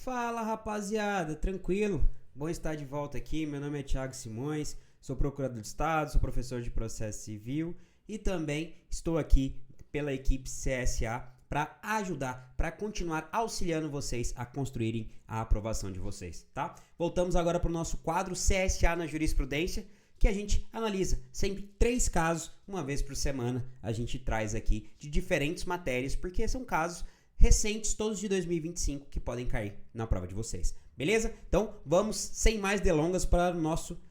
Fala, rapaziada, tranquilo? Bom estar de volta aqui. Meu nome é Thiago Simões, sou procurador de Estado, sou professor de processo civil e também estou aqui pela equipe CSA para ajudar, para continuar auxiliando vocês a construírem a aprovação de vocês, tá? Voltamos agora para o nosso quadro CSA na jurisprudência, que a gente analisa sempre 3 casos, uma vez por semana a gente traz aqui de diferentes matérias, porque são casos recentes, todos de 2025, que podem cair na prova de vocês, beleza? Então vamos, sem mais delongas, para o nosso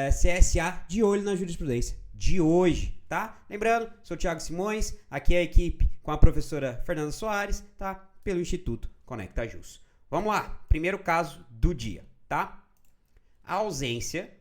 CSA de olho na jurisprudência de hoje, tá? Lembrando, sou o Thiago Simões, aqui é a equipe com a professora Fernanda Soares, tá? Pelo Instituto Conecta Jus. Vamos lá, primeiro caso do dia, tá? A ausência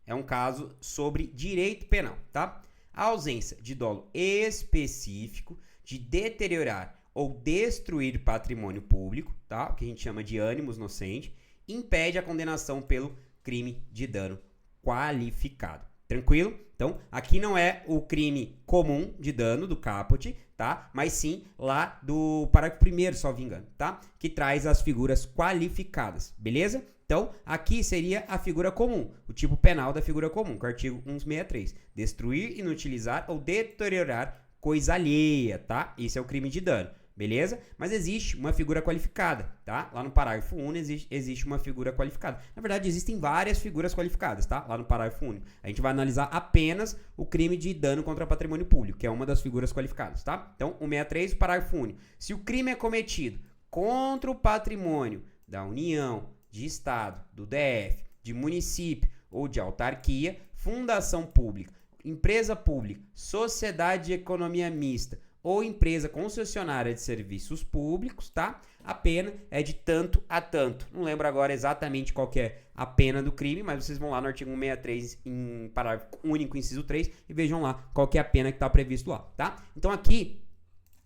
é um caso sobre direito penal, tá? A ausência de dolo específico de deteriorar ou destruir patrimônio público, tá? O que a gente chama de ânimos nocente, impede a condenação pelo crime de dano qualificado. Tranquilo? Então, aqui não é o crime comum de dano do caput, tá? Mas sim lá do parágrafo 1º, salvo engano, tá? Que traz as figuras qualificadas, beleza? Então, aqui seria a figura comum, o tipo penal da figura comum, com o artigo 163. Destruir, inutilizar ou deteriorar coisa alheia, tá? Esse é o crime de dano, beleza? Mas existe uma figura qualificada, tá? Lá no parágrafo único existe uma figura qualificada. Na verdade, existem várias figuras qualificadas, tá? Lá no parágrafo único. A gente vai analisar apenas o crime de dano contra patrimônio público, que é uma das figuras qualificadas, tá? Então, 163, parágrafo único. Se o crime é cometido contra o patrimônio da União, de Estado, do DF, de município ou de autarquia, fundação pública, empresa pública, sociedade de economia mista ou empresa concessionária de serviços públicos, tá? A pena é de tanto a tanto. Não lembro agora exatamente qual que é a pena do crime, mas vocês vão lá no artigo 163, em parágrafo único, inciso 3, e vejam lá qual que é a pena que está previsto lá, tá? Então aqui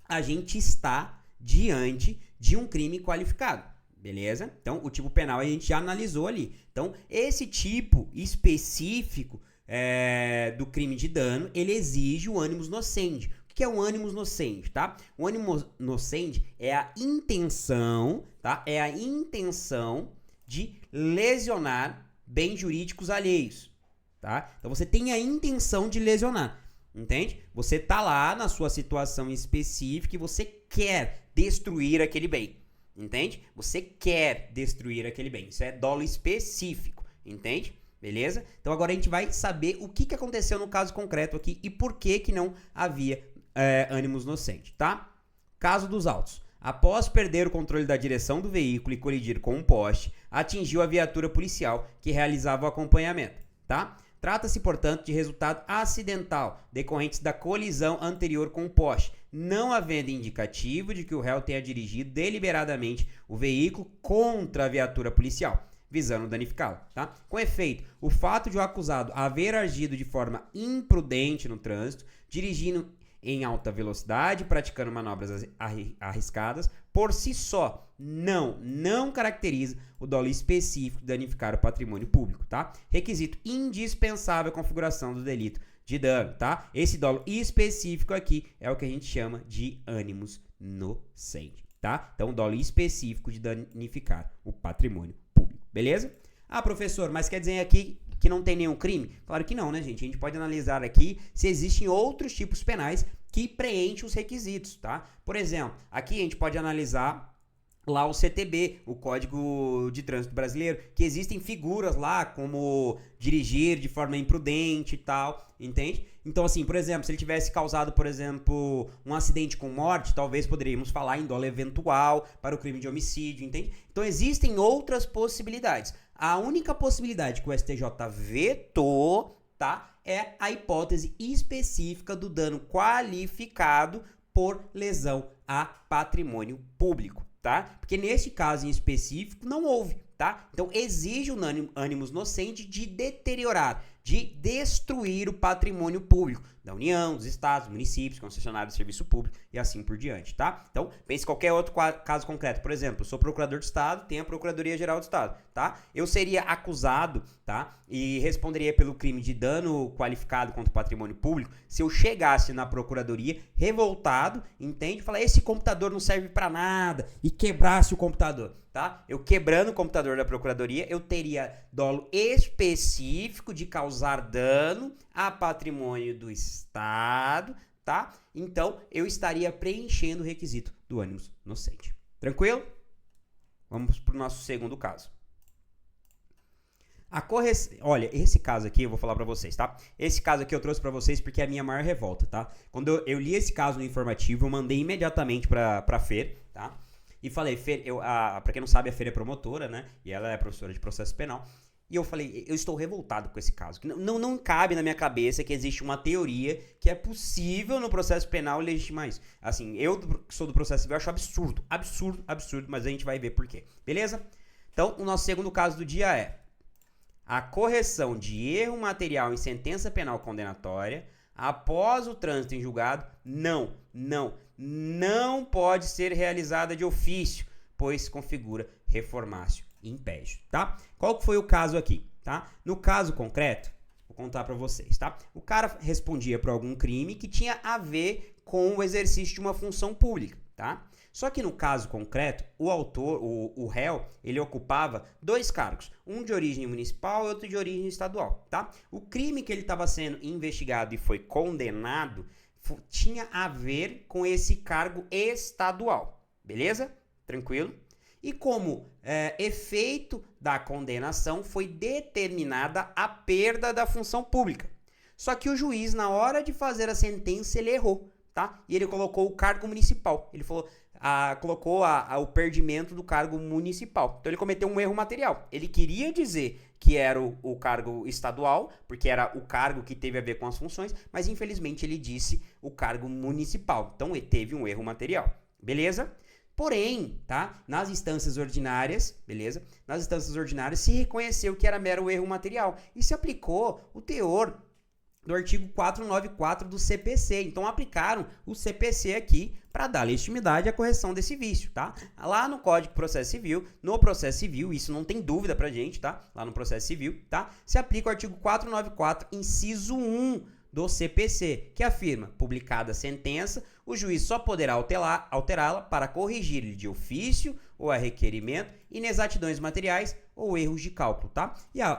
a gente está diante de um crime qualificado. Beleza? Então, o tipo penal a gente já analisou ali. Então, esse tipo específico do crime de dano, ele exige o animus nocente. O que é o animus nocente, tá? O animus nocente é a intenção, tá? É a intenção de lesionar bens jurídicos alheios, tá? Então, você tem a intenção de lesionar, entende? Você tá lá na sua situação específica e você quer destruir aquele bem. Entende? Você quer destruir aquele bem. Isso é dolo específico. Entende? Beleza? Então agora a gente vai saber o que aconteceu no caso concreto aqui e por que não havia ânimos nocente, tá? Caso dos autos. Após perder o controle da direção do veículo e colidir com um poste, atingiu a viatura policial que realizava o acompanhamento, tá? Trata-se, portanto, de resultado acidental, decorrentes da colisão anterior com o poste, não havendo indicativo de que o réu tenha dirigido deliberadamente o veículo contra a viatura policial, visando danificá-lo, tá? Com efeito, o fato de o acusado haver agido de forma imprudente no trânsito, dirigindo em alta velocidade, praticando manobras arriscadas, por si só, não caracteriza o dolo específico de danificar o patrimônio público, tá? Requisito indispensável à configuração do delito de dano, tá? Esse dolo específico aqui é o que a gente chama de animus nocente, tá? Então, o dolo específico de danificar o patrimônio público, beleza? Ah, professor, mas quer dizer aqui que não tem nenhum crime? Claro que não, né, gente? A gente pode analisar aqui se existem outros tipos penais que preenchem os requisitos, tá? Por exemplo, aqui a gente pode analisar lá o CTB, o Código de Trânsito Brasileiro, que existem figuras lá como dirigir de forma imprudente e tal, entende? Então, assim, por exemplo, se ele tivesse causado, por exemplo, um acidente com morte, talvez poderíamos falar em dolo eventual para o crime de homicídio, entende? Então, existem outras possibilidades. A única possibilidade que o STJ vetou, tá, é a hipótese específica do dano qualificado por lesão a patrimônio público, tá? Porque neste caso em específico não houve, tá? Então exige o animus nocente de deteriorar, de destruir o patrimônio público da União, dos estados, municípios, concessionários de serviço público e assim por diante, tá? Então, pense em qualquer outro caso concreto. Por exemplo, eu sou procurador de estado, tenho a Procuradoria-Geral do Estado, tá? Eu seria acusado, tá? E responderia pelo crime de dano qualificado contra o patrimônio público se eu chegasse na procuradoria revoltado, entende? Falar, esse computador não serve pra nada e quebrasse o computador. tá? Eu quebrando o computador da procuradoria, eu teria dolo específico de causar dano a patrimônio do Estado, tá? Então, eu estaria preenchendo o requisito do ônibus nocente. Tranquilo? Vamos para o nosso segundo caso. A correção... Olha, esse caso aqui eu vou falar pra vocês, tá? Esse caso aqui eu trouxe pra vocês porque é a minha maior revolta, tá? Quando eu li esse caso no informativo, eu mandei imediatamente pra Fer, tá? E falei, Fer, pra quem não sabe, a Fer é promotora, né? E ela é professora de processo penal. E eu falei, eu estou revoltado com esse caso. Não cabe na minha cabeça que existe uma teoria que é possível no processo penal legitimar isso. Assim, eu que sou do processo civil, acho absurdo, mas a gente vai ver por quê. Beleza? Então, o nosso segundo caso do dia é a correção de erro material em sentença penal condenatória após o trânsito em julgado não pode ser realizada de ofício, pois configura reformácio impédio, tá? Qual que foi o caso aqui, tá? No caso concreto, vou contar para vocês, tá? O cara respondia por algum crime que tinha a ver com o exercício de uma função pública, tá? Só que no caso concreto, o réu, ele ocupava dois cargos, um de origem municipal e outro de origem estadual, tá? O crime que ele estava sendo investigado e foi condenado tinha a ver com esse cargo estadual, beleza? Tranquilo? E como efeito da condenação foi determinada a perda da função pública. Só que o juiz, na hora de fazer a sentença, ele errou, tá? E ele colocou o cargo municipal. Ele falou... colocou o perdimento do cargo municipal. Então ele cometeu um erro material. Ele queria dizer que era o cargo estadual, porque era o cargo que teve a ver com as funções, mas infelizmente ele disse o cargo municipal. Então ele teve um erro material. Beleza? Porém, tá? Nas instâncias ordinárias, beleza? Nas instâncias ordinárias se reconheceu que era mero erro material e se aplicou o teor do artigo 494 do CPC. Então aplicaram o CPC aqui para dar legitimidade à correção desse vício, tá? Lá no Código de Processo Civil, no processo civil, isso não tem dúvida pra gente, tá? Lá no processo civil, tá? Se aplica o artigo 494, inciso 1 do CPC, que afirma, publicada a sentença, o juiz só poderá alterá-la para corrigir-lhe de ofício ou a requerimento inexatidões materiais ou erros de cálculo, tá?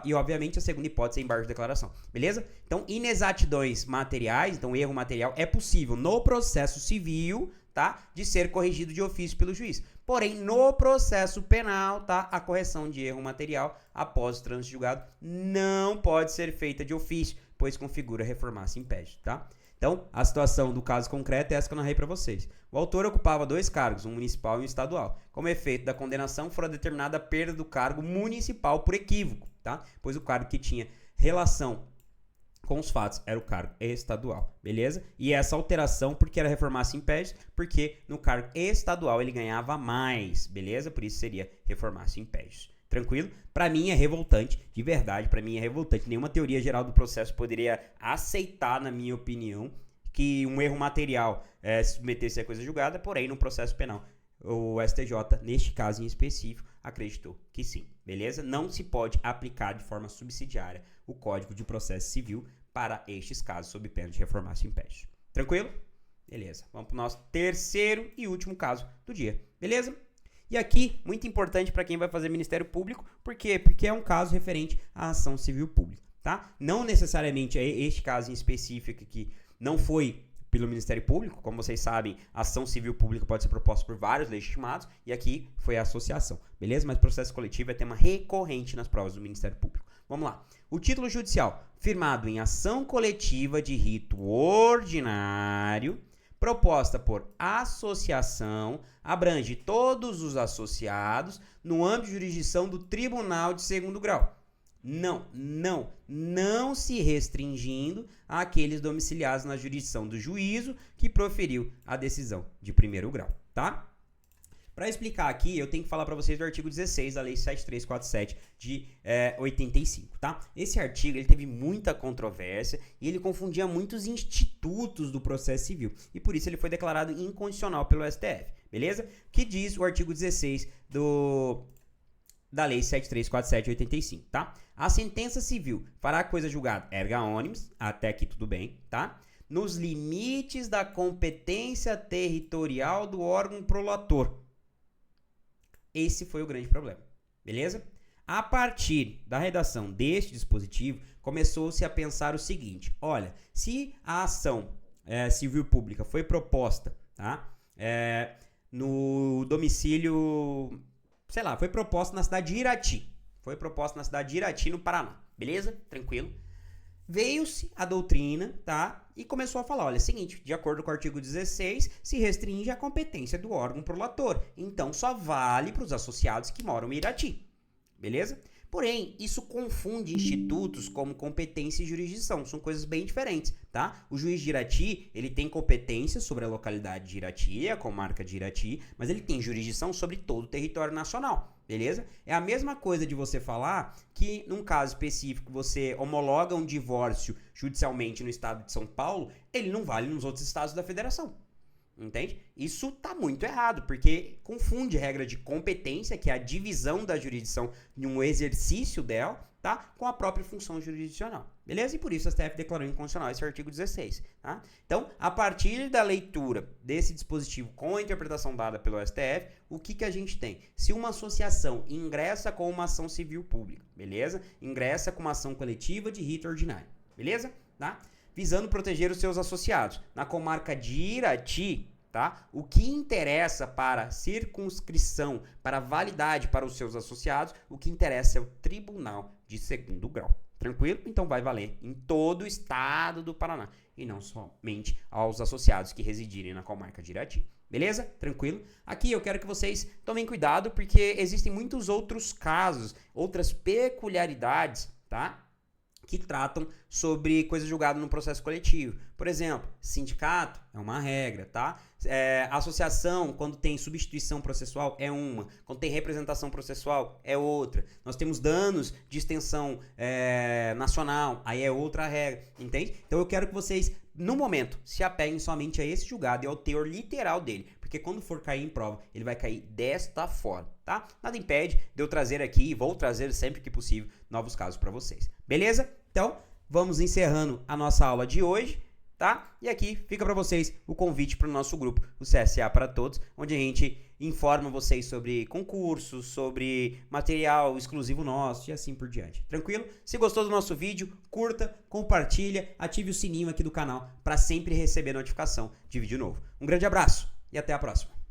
E obviamente a segunda hipótese é embargo de declaração, beleza? Então, inexatidões materiais, então erro material, é possível no processo civil, tá? De ser corrigido de ofício pelo juiz. Porém, no processo penal, tá? A correção de erro material após o trânsito julgado não pode ser feita de ofício, pois configura reformácio impédio, tá? Então, a situação do caso concreto é essa que eu narrei para vocês. O autor ocupava dois cargos, um municipal e um estadual. Como efeito da condenação, fora determinada a perda do cargo municipal por equívoco, tá? Pois o cargo que tinha relação com os fatos era o cargo estadual, beleza? E essa alteração, porque era reformácio impédio, porque no cargo estadual ele ganhava mais, beleza? Por isso seria reformácio impédio. Tranquilo? Pra mim é revoltante, de verdade, pra mim é revoltante. Nenhuma teoria geral do processo poderia aceitar, na minha opinião, que um erro material se submetesse a coisa julgada, porém, no processo penal, o STJ, neste caso em específico, acreditou que sim, beleza? Não se pode aplicar de forma subsidiária o Código de Processo Civil para estes casos, sob pena de reformácio impédio. Tranquilo? Beleza. Vamos pro nosso terceiro e último caso do dia, beleza? E aqui, muito importante para quem vai fazer Ministério Público, por quê? Porque é um caso referente à ação civil pública, tá? Não necessariamente é este caso em específico que não foi pelo Ministério Público, como vocês sabem, a ação civil pública pode ser proposta por vários legitimados, e aqui foi a associação, beleza? Mas processo coletivo é tema recorrente nas provas do Ministério Público. Vamos lá. O título judicial, firmado em ação coletiva de rito ordinário, proposta por associação, abrange todos os associados no âmbito de jurisdição do Tribunal de Segundo Grau. Não se restringindo àqueles domiciliados na jurisdição do juízo que proferiu a decisão de primeiro grau, tá? Para explicar aqui, eu tenho que falar para vocês do artigo 16 da Lei 7347 de 85, tá? Esse artigo ele teve muita controvérsia e ele confundia muitos institutos do processo civil e por isso ele foi declarado inconstitucional pelo STF, beleza? Que diz o artigo 16 da Lei 7347 de 85, tá? A sentença civil fará coisa julgada erga omnes, até aqui tudo bem, tá? Nos limites da competência territorial do órgão prolator. Esse foi o grande problema, beleza? A partir da redação deste dispositivo, começou-se a pensar o seguinte: olha, se a ação civil pública foi proposta, tá? No domicílio, sei lá, foi proposta na cidade de Irati. Foi proposta na cidade de Irati, no Paraná. Beleza? Tranquilo. Veio-se a doutrina, tá? E começou a falar, olha, é o seguinte, de acordo com o artigo 16, se restringe a competência do órgão prolator. Então, só vale para os associados que moram em Irati. Beleza? Porém, isso confunde institutos como competência e jurisdição. São coisas bem diferentes, tá? O juiz de Irati, ele tem competência sobre a localidade de Irati, a comarca de Irati, mas ele tem jurisdição sobre todo o território nacional, beleza? É a mesma coisa de você falar que, num caso específico, você homologa um divórcio judicialmente no estado de São Paulo, ele não vale nos outros estados da federação. Entende? Isso tá muito errado, porque confunde a regra de competência, que é a divisão da jurisdição de um exercício dela, tá? Com a própria função jurisdicional. Beleza? E por isso a STF declarou inconstitucional esse artigo 16, tá? Então, a partir da leitura desse dispositivo com a interpretação dada pelo STF, o que a gente tem? Se uma associação ingressa com uma ação civil pública, beleza? Ingressa com uma ação coletiva de rito ordinário, beleza? Tá? Visando proteger os seus associados. Na comarca de Irati, tá? O que interessa para circunscrição, para validade para os seus associados, o que interessa é o tribunal de segundo grau. Tranquilo? Então vai valer em todo o estado do Paraná e não somente aos associados que residirem na comarca de Irati. Beleza? Tranquilo? Aqui eu quero que vocês tomem cuidado porque existem muitos outros casos, outras peculiaridades, tá? Que tratam sobre coisas julgadas no processo coletivo. Por exemplo, sindicato é uma regra, tá? Associação, quando tem substituição processual, é uma. Quando tem representação processual, é outra. Nós temos danos de extensão nacional, aí é outra regra, entende? Então eu quero que vocês, no momento, se apeguem somente a esse julgado e ao teor literal dele. Porque quando for cair em prova, ele vai cair desta forma, tá? Nada impede de eu trazer aqui, e vou trazer sempre que possível, novos casos para vocês. Beleza? Então, vamos encerrando a nossa aula de hoje, tá? E aqui fica para vocês o convite para o nosso grupo, o CSA para Todos, onde a gente informa vocês sobre concursos, sobre material exclusivo nosso e assim por diante. Tranquilo? Se gostou do nosso vídeo, curta, compartilha, ative o sininho aqui do canal para sempre receber notificação de vídeo novo. Um grande abraço e até a próxima.